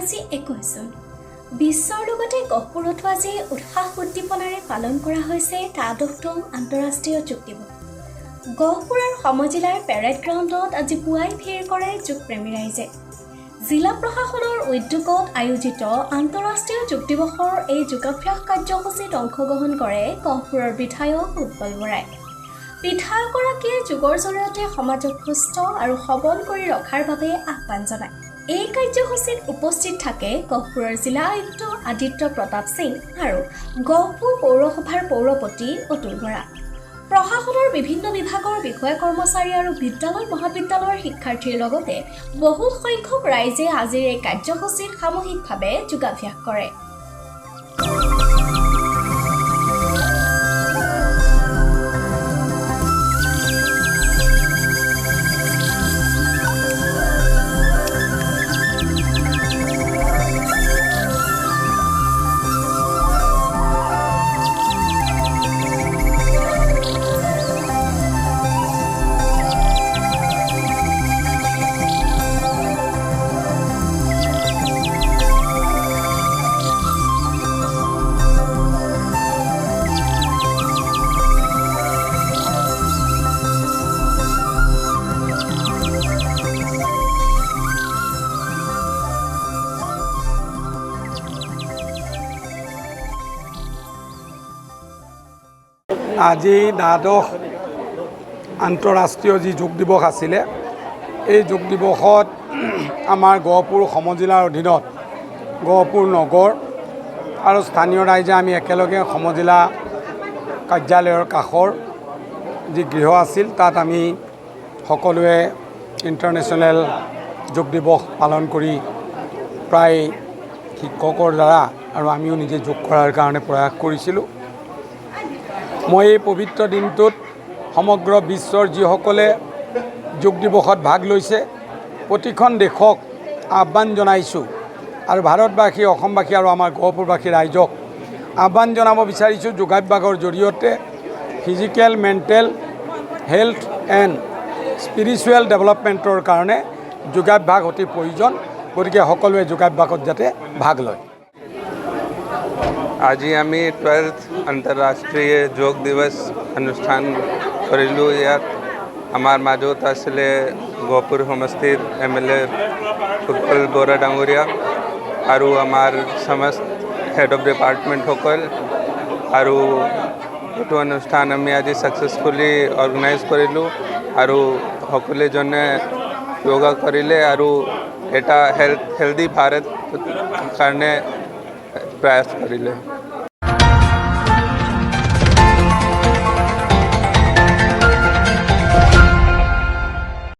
আজি 21 জুন। বিশ্বৰ লগতে গহপুৰতো আজি উৎসাহ উদ্দীপনাৰে পালন কৰা হৈছে দ্বাদশতম আন্তঃৰাষ্ট্ৰীয় যোগ দিৱস। গহপুৰৰ সমজিলাৰ পেৰেড গ্ৰাউণ্ডত আজি পুৱাই ভিৰ কৰে যোগপ্ৰেমী ৰাইজে। জিলা প্ৰশাসনৰ উদ্যোগত আয়োজিত আন্তঃৰাষ্ট্ৰীয় যোগ দিৱসৰ এই যোগাভ্যাস কাৰ্যসূচীত অংশগ্ৰহণ কৰে গহপুৰৰ বিধায়ক উৎপল বৰাই। বিধায়কগৰাকীয়ে যোগৰ জৰিয়তে সমাজক সুস্থ আৰু সবল কৰি ৰখাৰ বাবে আহ্বান জনায়। এই কাৰ্যসূচীত উপস্থিত থাকে গহপুৰৰ জিলা আয়ুক্ত আদিত্য প্ৰতাপ সিং আৰু গহপুৰ পৌৰসভাৰ পৌৰপতি অতুল বৰা। প্ৰশাসনৰ বিভিন্ন বিভাগৰ বিষয়া কৰ্মচাৰী আৰু বিদ্যালয় মহাবিদ্যালয়ৰ শিক্ষাৰ্থীৰ লগতে বহু সংখ্যক ৰাইজে আজিৰ এই কাৰ্যসূচীত সামূহিকভাৱে যোগাভ্যাস কৰে। আজি দ্বাদশ আন্তঃৰাষ্ট্ৰীয় যি যোগ দিৱস আছিলে, এই যোগ দিৱসত আমাৰ গহপুৰ সমজিলাৰ অধীনত গহপুৰ নগৰ আৰু স্থানীয় ৰাইজে আমি একেলগে সমজিলা কাৰ্যালয়ৰ কাষৰ যি গৃহ আছিল তাত আমি সকলোৱে ইণ্টাৰনেশ্যনেল যোগ দিৱস পালন কৰি প্ৰায় শিক্ষকৰ দ্বাৰা আৰু আমিও নিজে যোগ কৰাৰ কাৰণে প্ৰয়াস কৰিছিলোঁ। মই এই পবিত্ৰ দিনটোত সমগ্ৰ বিশ্বৰ যিসকলে যোগ দিৱসত ভাগ লৈছে প্ৰতিখন দেশক আহ্বান জনাইছোঁ আৰু ভাৰতবাসী, অসমবাসী আৰু আমাৰ গহপুৰবাসী ৰাইজক আহ্বান জনাব বিচাৰিছোঁ যোগাভ্যাসৰ জৰিয়তে physical, mental health and spiritual ডেভেলপমেণ্টৰ কাৰণে যোগাভ্যাস অতি প্ৰয়োজন। গতিকে সকলোৱে যোগাভ্যাসত যাতে ভাগ লয়। আজি আমি 12th আন্তঃৰাষ্ট্ৰীয় যোগ দিৱস অনুষ্ঠান কৰিলোঁ। ইয়াত আমাৰ মাজত আছিলে গহপুৰ সমষ্টিৰ MLA উৎপল বৰা ডাঙৰীয়া আৰু আমাৰ সমস্ত হেড অফ ডিপাৰ্টমেণ্টসকল, আৰু এইটো অনুষ্ঠান আমি আজি ছাকচেছফুলি অৰ্গেনাইজ কৰিলোঁ আৰু সকলোজনে যোগা কৰিলে আৰু এটা হেল্ডি ভাৰত কাৰণে प्रयास करिले।